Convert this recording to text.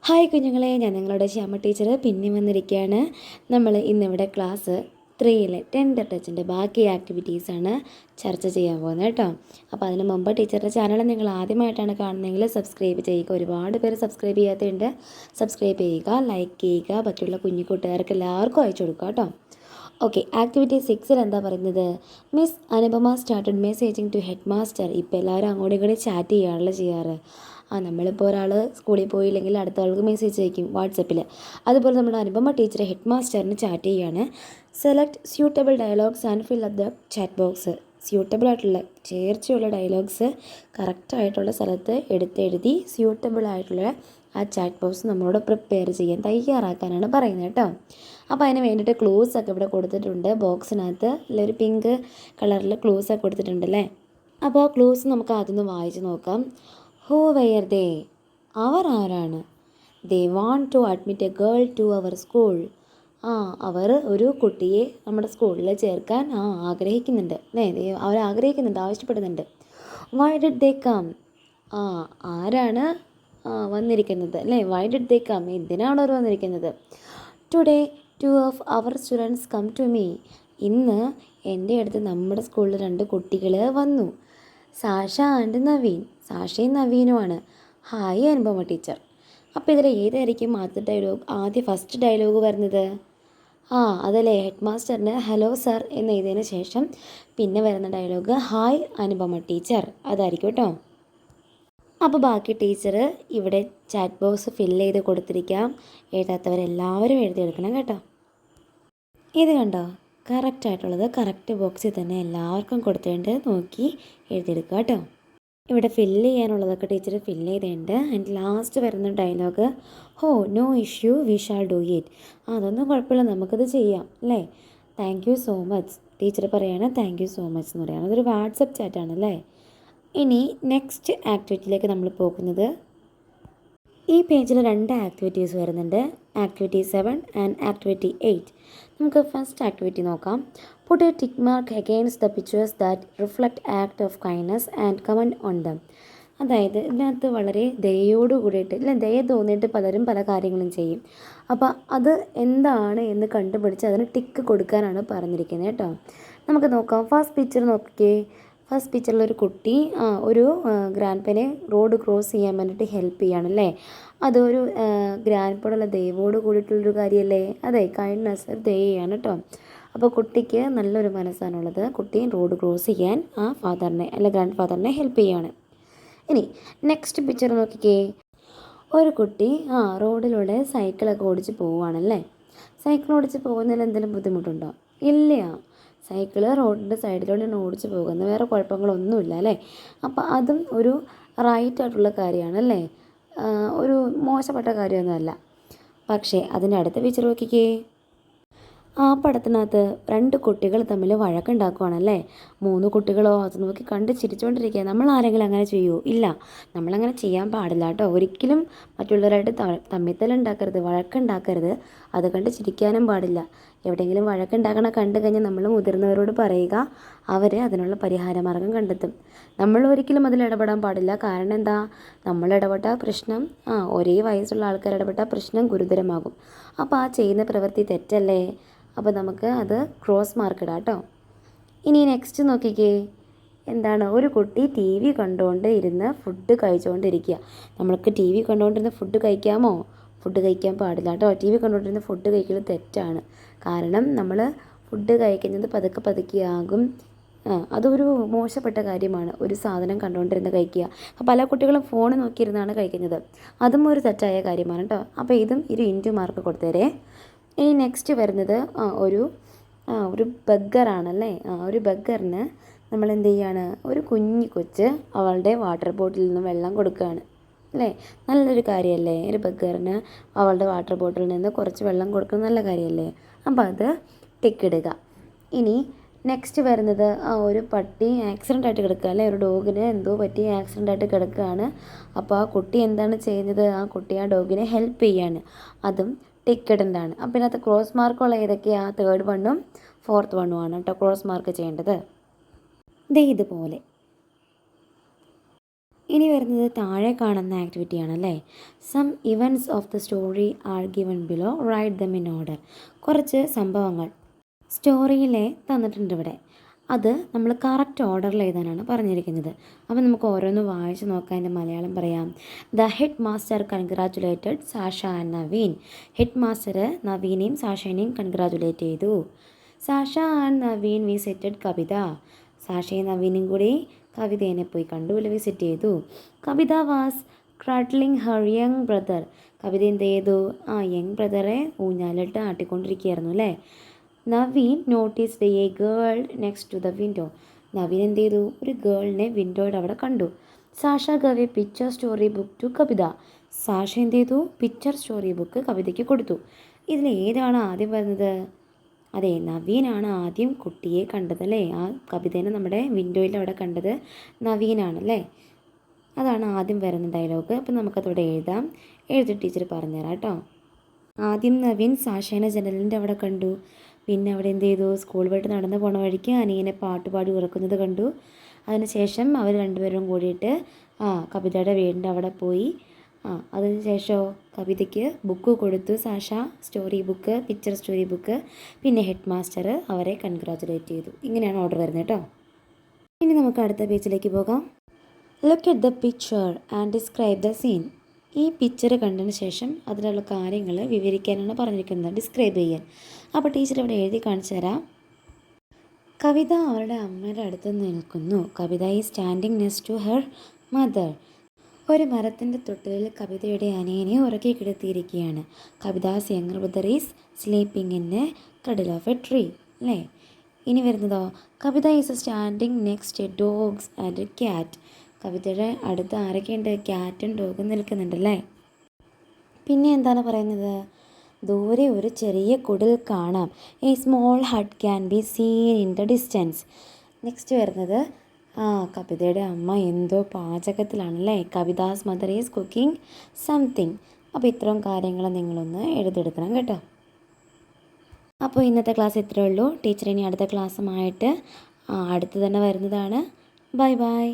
Hi കുഞ്ഞുങ്ങളെ, ഞാൻ നിങ്ങളുടെ ശ്യാമ ടീച്ചർ പിന്നെ വന്നിരിക്കുകയാണ്. നമ്മൾ ഇന്നിവിടെ ക്ലാസ് 3-ലെ ടെൻഡർ ടച്ചിൻ്റെ ബാക്കി ആക്ടിവിറ്റീസാണ് ചർച്ച ചെയ്യാൻ പോകുന്നത് കേട്ടോ. അപ്പോൾ അതിന് മുമ്പ് ടീച്ചറുടെ ചാനൽ നിങ്ങൾ ആദ്യമായിട്ടാണ് കാണുന്നതെങ്കിൽ സബ്സ്ക്രൈബ് ചെയ്യുക. ഒരുപാട് പേര് സബ്സ്ക്രൈബ് ചെയ്യാത്തതുണ്ട്. സബ്സ്ക്രൈബ് ചെയ്യുക, ലൈക്ക് ചെയ്യുക, ബാക്കിയുള്ള കുഞ്ഞു കൂട്ടുകാർക്ക് എല്ലാവർക്കും അയച്ചു കൊടുക്കുക കേട്ടോ. ഓക്കെ, ആക്ടിവിറ്റി 6-ൽ എന്താ പറയുന്നത്? Miss Anupama started messaging to head master. ഇപ്പോൾ എല്ലാവരും അങ്ങോട്ടും ഇങ്ങോട്ടും ചാറ്റ് ചെയ്യാണല്ലോ ചെയ്യാറ്. നമ്മളിപ്പോൾ ഒരാൾ സ്കൂളിൽ പോയില്ലെങ്കിൽ അടുത്ത ആൾക്ക് മെസ്സേജ് അയക്കും വാട്സപ്പിൽ. അതുപോലെ നമ്മുടെ അനുപമ ടീച്ചർ ഹെഡ് മാസ്റ്ററിന് ചാറ്റ് ചെയ്യുകയാണ്. Select suitable dialogues and fill up the chat box. Suitable ആയിട്ടുള്ള ചേർച്ചയുള്ള ഡയലോഗ്സ് കറക്റ്റായിട്ടുള്ള സ്ഥലത്ത് എടുത്തെഴുതി സ്യൂട്ടബിൾ ആയിട്ടുള്ള ആ ചാറ്റ് ബോക്സ് നമ്മളോട് പ്രിപ്പയർ ചെയ്യാൻ തയ്യാറാക്കാനാണ് പറയുന്നത് കേട്ടോ. അപ്പോൾ അതിന് വേണ്ടിയിട്ട് ക്ലൂസ് ഒക്കെ ഇവിടെ കൊടുത്തിട്ടുണ്ട് ബോക്സിനകത്ത്. ഒരു പിങ്ക് കളറിൽ ക്ലൂസ് ഒക്കെ കൊടുത്തിട്ടുണ്ടല്ലേ. അപ്പോൾ ആ ക്ലൂസ് നമുക്ക് ആദ്യം വായിച്ച് നോക്കാം. Who were they? അവർ ആരാണ്? They want to admit a girl to our school. അവർ ഒരു കുട്ടിയെ നമ്മുടെ സ്കൂളിൽ ചേർക്കാൻ ആഗ്രഹിക്കുന്നുണ്ട് അല്ലേ? അവർ ആഗ്രഹിക്കുന്നുണ്ട്, ആവശ്യപ്പെടുന്നുണ്ട്. Why did they come? ആരാണ് വന്നിരിക്കുന്നത് അല്ലേ? Why did they come? എന്തിനാണ് അവർ വന്നിരിക്കുന്നത്? Today 2 of our students come to me. ഇന്ന് എൻ്റെ അടുത്ത് നമ്മുടെ സ്കൂളിൽ 2 കുട്ടികൾ വന്നു. Sasha and Naveen. സാഷയും നവീനുമാണ്. Hi Anupama teacher. അപ്പോൾ ഇതിൽ ഏതായിരിക്കും ആദ്യ ഫസ്റ്റ് ഡയലോഗ് വരുന്നത്? അതല്ലേ, ഹെഡ് മാസ്റ്ററിന് ഹലോ സർ എന്ന് എഴുതിയതിന് ശേഷം പിന്നെ വരുന്ന ഡയലോഗ് ഹായ് അനുപമ ടീച്ചർ, അതായിരിക്കും കേട്ടോ. അപ്പോൾ ബാക്കി ടീച്ചർ ഇവിടെ ചാറ്റ് ബോക്സ് ഫില്ല് ചെയ്ത് കൊടുത്തിരിക്കാം. എഴുതാത്തവരെല്ലാവരും എഴുതിയെടുക്കണം കേട്ടോ. ഇത് കണ്ടോ, കറക്റ്റായിട്ടുള്ളത് കറക്റ്റ് ബോക്സിൽ തന്നെ എല്ലാവർക്കും കൊടുത്തിട്ടുണ്ട്. നോക്കി എഴുതിയെടുക്കുക കേട്ടോ. ഇവിടെ ഫില്ല് ചെയ്യാനുള്ളതൊക്കെ ടീച്ചർ ഫില്ല് ചെയ്തിട്ടുണ്ട്. ആൻഡ് ലാസ്റ്റ് വരുന്ന dialogue no issue, we shall do it. അതൊന്നും കുഴപ്പമില്ല, നമുക്കത് ചെയ്യാം അല്ലേ. Thank you so much. Teacher പറയാണ് താങ്ക് യു സോ മച്ച് എന്ന് പറയുന്നത്. അതൊരു വാട്സപ്പ് ചാറ്റാണല്ലേ. ഇനി നെക്സ്റ്റ് ആക്ടിവിറ്റിയിലേക്ക് നമ്മൾ പോകുന്നത്, ഈ പേജിൽ 2 ആക്ടിവിറ്റീസ് വരുന്നുണ്ട്. Activity 7 and activity 8. നമുക്ക് ഫസ്റ്റ് ആക്ടിവിറ്റി നോക്കാം. Put a tick mark against the pictures that reflect act of kindness and comment on them. അതായത് ഇതിനകത്ത് വളരെ ദയയോട് കൂടിയിട്ട് ദയ തോന്നിയിട്ട് പലരും പല കാര്യങ്ങളും ചെയ്യും. അപ്പോൾ അത് എന്താണ് എന്ന് കണ്ടുപിടിച്ച് അതിന് ടിക്ക് കൊടുക്കാനാണ് പറഞ്ഞിരിക്കുന്നത് കേട്ടോ. നമുക്ക് നോക്കാം. ഫസ്റ്റ് പിക്ചർ നോക്കിക്കേ. ഫസ്റ്റ് പിക്ചറിലൊരു കുട്ടി ഒരു ഗ്രാൻഡ് പേനെ റോഡ് ക്രോസ് ചെയ്യാൻ വേണ്ടിയിട്ട് ഹെൽപ്പ് ചെയ്യുകയാണല്ലേ. അതൊരു ഗ്രാൻഡ് പേടുള്ള ദയവോട് കൂടിയിട്ടുള്ളൊരു കാര്യമല്ലേ. അതെ, കൈൻഡ്നെസ് ദയയാണ് കേട്ടോ. അപ്പോൾ കുട്ടിക്ക് നല്ലൊരു മനസ്സാണുള്ളത്. കുട്ടി റോഡ് ക്രോസ് ചെയ്യാൻ ഫാദറിനെ ഗ്രാൻഡ് ഫാദറിനെ ഹെൽപ്പ് ചെയ്യുകയാണ്. ഇനി നെക്സ്റ്റ് പിക്ചർ നോക്കിക്കേ. ഒരു കുട്ടി റോഡിലൂടെ സൈക്കിളൊക്കെ ഓടിച്ച് പോവുകയാണല്ലേ. സൈക്കിൾ ഓടിച്ച് പോകുന്നതിൽ എന്തെങ്കിലും ബുദ്ധിമുട്ടുണ്ടോ? ഇല്ല. സൈക്കിള് റോഡിൻ്റെ സൈഡിലൂടെയാണ് ഓടിച്ച് പോകുന്നത്, വേറെ കുഴപ്പങ്ങളൊന്നുമില്ല അല്ലേ. അപ്പോൾ അതും ഒരു റൈറ്റായിട്ടുള്ള കാര്യമാണല്ലേ, ഒരു മോശപ്പെട്ട കാര്യമൊന്നുമല്ല. പക്ഷേ അതിൻ്റെ അടുത്ത പിക്ചർ നോക്കിക്കേ. ആ പടത്തിനകത്ത് 2 കുട്ടികൾ തമ്മിൽ വഴക്കുണ്ടാക്കുകയാണല്ലേ. 3 കുട്ടികളോ അത് നോക്കി കണ്ട് ചിരിച്ചുകൊണ്ടിരിക്കുക. നമ്മൾ ആരെങ്കിലും അങ്ങനെ ചെയ്യുമോ? ഇല്ല, നമ്മളങ്ങനെ ചെയ്യാൻ പാടില്ല കേട്ടോ. ഒരിക്കലും മറ്റുള്ളവരായിട്ട് തമ്മിത്തലുണ്ടാക്കരുത്, വഴക്കുണ്ടാക്കരുത്. അത് കണ്ട് ചിരിക്കാനും പാടില്ല. എവിടെയെങ്കിലും വഴക്കുണ്ടാക്കണ കണ്ടു കഴിഞ്ഞാൽ നമ്മൾ മുതിർന്നവരോട് പറയുക. അവർ അതിനുള്ള പരിഹാര മാർഗം കണ്ടെത്തും. നമ്മൾ ഒരിക്കലും അതിൽ ഇടപെടാൻ പാടില്ല. കാരണം എന്താ, നമ്മൾ ഇടപെട്ട പ്രശ്നം ഒരേ വയസ്സുള്ള ആൾക്കാർ ഇടപെട്ട പ്രശ്നം ഗുരുതരമാകും. അപ്പോൾ ആ ചെയ്യുന്ന പ്രവൃത്തി തെറ്റല്ലേ. അപ്പോൾ നമുക്ക് അത് ക്രോസ് മാർക്ക് ഇടാം കേട്ടോ. ഇനി നെക്സ്റ്റ് നോക്കിക്കേ. എന്താണ്, ഒരു കുട്ടി TV കണ്ടുകൊണ്ട് ഇരുന്ന് ഫുഡ് കഴിച്ചുകൊണ്ടിരിക്കുക. നമ്മൾക്ക് TV കണ്ടുകൊണ്ടിരുന്ന് ഫുഡ് കഴിക്കാമോ? ഫുഡ് കഴിക്കാൻ പാടില്ല കേട്ടോ. TV കണ്ടുകൊണ്ടിരുന്ന് ഫുഡ് കഴിക്കുന്നത് തെറ്റാണ്. കാരണം നമ്മൾ ഫുഡ് കഴിക്കുന്നത് പതുക്കെ പതുക്കെയാകും. അതൊരു മോശപ്പെട്ട കാര്യമാണ്, ഒരു സാധനം കണ്ടുകൊണ്ടിരുന്ന് കഴിക്കുക. അപ്പോൾ പല കുട്ടികളും ഫോൺ നോക്കിയിരുന്നാണ് കഴിക്കുന്നത്. അതും ഒരു തെറ്റായ കാര്യമാണ് കേട്ടോ. അപ്പോൾ ഇതും ഒരു ഇൻറ്റു മാർക്ക് കൊടുത്തേരേ. ഇനി നെക്സ്റ്റ് വരുന്നത് ഒരു ബഗ്ഗറാണല്ലേ. ഒരു ബഗ്ഗറിന് നമ്മൾ എന്ത് ചെയ്യാണ്, ഒരു കുഞ്ഞു കൊച്ച് അവളുടെ വാട്ടർ ബോട്ടിലിൽ നിന്ന് വെള്ളം കൊടുക്കുകയാണ് അല്ലേ. നല്ലൊരു കാര്യമല്ലേ. ഒരു ബഗ്ഗറിന് അവളുടെ വാട്ടർ ബോട്ടിലിൽ നിന്ന് കുറച്ച് വെള്ളം കൊടുക്കുന്നത് നല്ല കാര്യമല്ലേ. അപ്പോൾ അത് ടിക്കിടുക. ഇനി നെക്സ്റ്റ് വരുന്നത് ഒരു പട്ടി ആക്സിഡൻ്റ് ആയിട്ട് കിടക്കുക അല്ലേ. ഒരു ഡോഗിന് എന്തോ പറ്റി ആക്സിഡൻ്റ് ആയിട്ട് കിടക്കുകയാണ്. അപ്പോൾ ആ കുട്ടി എന്താണ് ചെയ്യുന്നത്, ആ കുട്ടി ആ ഡോഗിനെ ഹെൽപ്പ് ചെയ്യാണ്. അതും ടിക്കിടൻ്റാണ്. അപ്പോൾ ഇതിനകത്ത് ക്രോസ് മാർക്കുള്ള ഏതൊക്കെയാണ്? 3rd വണ്ണും 4th വണ്ണുമാണ് കേട്ടോ ക്രോസ് മാർക്ക് ചെയ്യേണ്ടത്. ഇതുപോലെ ഇനി വരുന്നത് താഴെ കാണുന്ന ആക്ടിവിറ്റിയാണ് അല്ലേ. Some events of the story are given below, write them in order. കുറച്ച് സംഭവങ്ങൾ സ്റ്റോറിയിലെ തന്നിട്ടുണ്ട് ഇവിടെ. അത് നമ്മൾ കറക്റ്റ് ഓർഡറിൽ എഴുതാനാണ് പറഞ്ഞിരിക്കുന്നത്. അപ്പോൾ നമുക്ക് ഓരോന്ന് വായിച്ച് നോക്കാം. അതിൻ്റെ മലയാളം പറയാം. The head master congratulated Sasha and Naveen. Head master നവീനെയും സാഷേനെയും കൺഗ്രാറ്റുലേറ്റ് ചെയ്തു. Sasha and Naveen visited Kavitha. സാഷയും നവീനും കൂടി കവിതേനെ പോയി കണ്ടു, വിസിറ്റ് ചെയ്തു. Kavitha was cradling her young brother. കവിത എന്ത് ചെയ്തു? യങ് ബ്രദറെ ഊഞ്ഞാലിട്ട് ആട്ടിക്കൊണ്ടിരിക്കുകയായിരുന്നു അല്ലേ. Naveen noticed a girl next to the window. Naveen എന്ത് ചെയ്തു? ഒരു ഗേളിനെ വിൻഡോയുടെ അവിടെ കണ്ടു. Sasha gave a picture story book to Kavitha. Sasha എന്ത് ചെയ്തു? പിക്ചർ സ്റ്റോറി ബുക്ക് കവിതയ്ക്ക് കൊടുത്തു. ഇതിൽ ഏതാണ് ആദ്യം വരുന്നത്? അതെ, നവീനാണ് ആദ്യം കുട്ടിയെ കണ്ടതല്ലേ. ആ കവിതേനെ നമ്മുടെ വിൻഡോയിൽ അവിടെ കണ്ടത് നവീനാണല്ലേ. അതാണ് ആദ്യം വരുന്ന ഡയലോഗ്. അപ്പം നമുക്കതോടെ എഴുതാം. എഴുതി ടീച്ചർ പറഞ്ഞുതരാം കേട്ടോ. ആദ്യം നവീൻ സാഷേനെ ജനലിൻ്റെ അവിടെ കണ്ടു. പിന്നെ അവിടെ എന്ത് ചെയ്തു? സ്കൂൾ പോയിട്ട് നടന്നു പോണ വഴിക്ക് അനിയനെ പാട്ടുപാടി ഉറക്കുന്നത് കണ്ടു. അതിനുശേഷം അവർ രണ്ടുപേരും കൂടിയിട്ട് കവിതയുടെ വീടിൻ്റെ അവിടെ പോയി. അതിനുശേഷം കവിതയ്ക്ക് ബുക്ക് കൊടുത്തു Sasha, story book, picture story book. പിന്നെ ഹെഡ് മാസ്റ്റർ അവരെ കൺഗ്രാറ്റുലേറ്റ് ചെയ്തു. ഇങ്ങനെയാണ് ഓർഡർ വരുന്നത് കേട്ടോ. ഇനി നമുക്ക് അടുത്ത പേജിലേക്ക് പോകാം. Look at the picture and describe the scene. ഈ പിക്ചർ കണ്ടതിന് ശേഷം അതിലുള്ള കാര്യങ്ങൾ വിവരിക്കാനാണ് പറഞ്ഞിരിക്കുന്നത്, ഡിസ്ക്രൈബ് ചെയ്യാൻ. അപ്പോൾ ടീച്ചർ ഇവിടെ എഴുതി കാണിച്ചു തരാം. കവിത അവരുടെ അമ്മയുടെ അടുത്ത് നിൽക്കുന്നു. Kavitha is standing next to her mother. ഒരു മരത്തിൻ്റെ തൊട്ടിലിൽ കവിതയുടെ അനിയനെ ഉറക്കി കിടത്തിയിരിക്കുകയാണ്. Kavitha's younger brother is sleeping in a cuddle of a tree അല്ലേ. ഇനി വരുന്നതോ, Kavitha is standing next a dogs and a cat. കവിതയുടെ അടുത്ത് ആരൊക്കെയുണ്ട്? ക്യാറ്റും ഡോഗും നിൽക്കുന്നുണ്ടല്ലേ. പിന്നെ എന്താണ് പറയുന്നത്? ദൂരെ ഒരു ചെറിയ കുടിൽ കാണാം. A small hut can be seen in the distance. Next വരുന്നത് കവിതയുടെ അമ്മ എന്തോ പാചകത്തിലാണല്ലേ. Kavitha's mother is cooking something. അപ്പോൾ ഇത്രയും കാര്യങ്ങൾ നിങ്ങളൊന്ന് എഴുതിയെടുക്കണം കേട്ടോ. അപ്പോൾ ഇന്നത്തെ ക്ലാസ് ഇത്രയേ ഉള്ളൂ. ടീച്ചർ ഇനി അടുത്ത ക്ലാസ്സുമായിട്ട് അടുത്ത് തന്നെ വരുന്നതാണ്. Bye bye.